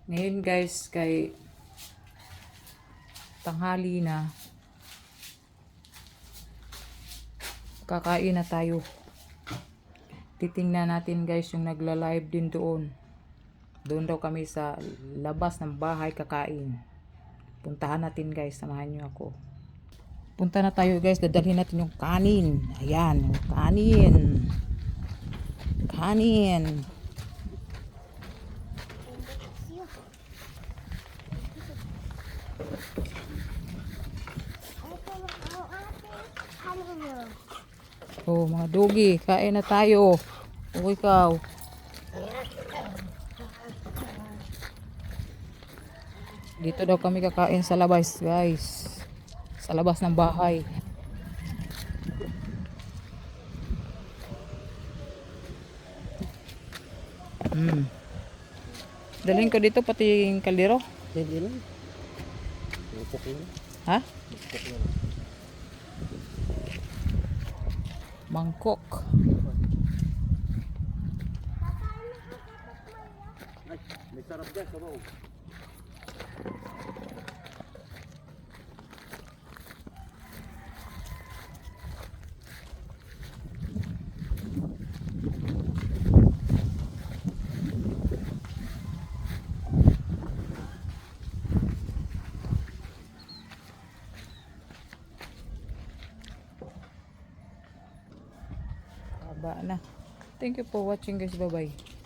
Ngayon guys, kay tanghali na, kakain na tayo. Titingnan natin guys yung nagla-live din doon. Doon daw kami sa labas ng bahay kakain. Puntahan natin guys, samahan nyo ako. Punta na tayo guys, dadalhin natin yung kanin. Ayan, yung kanin. Kanin. Oh, mga dogi, kain na tayo. O ikaw. Dito daw kami kakain sa labas, guys. Sa labas ng bahay. Dalhin ko dito pati yung kaldero. Hindi lang. Lupok lang. Ha? Lupok lang. Mangkok. Ay, may sarap dyan sa bawang. Haba na. Thank you for watching guys. Bye bye.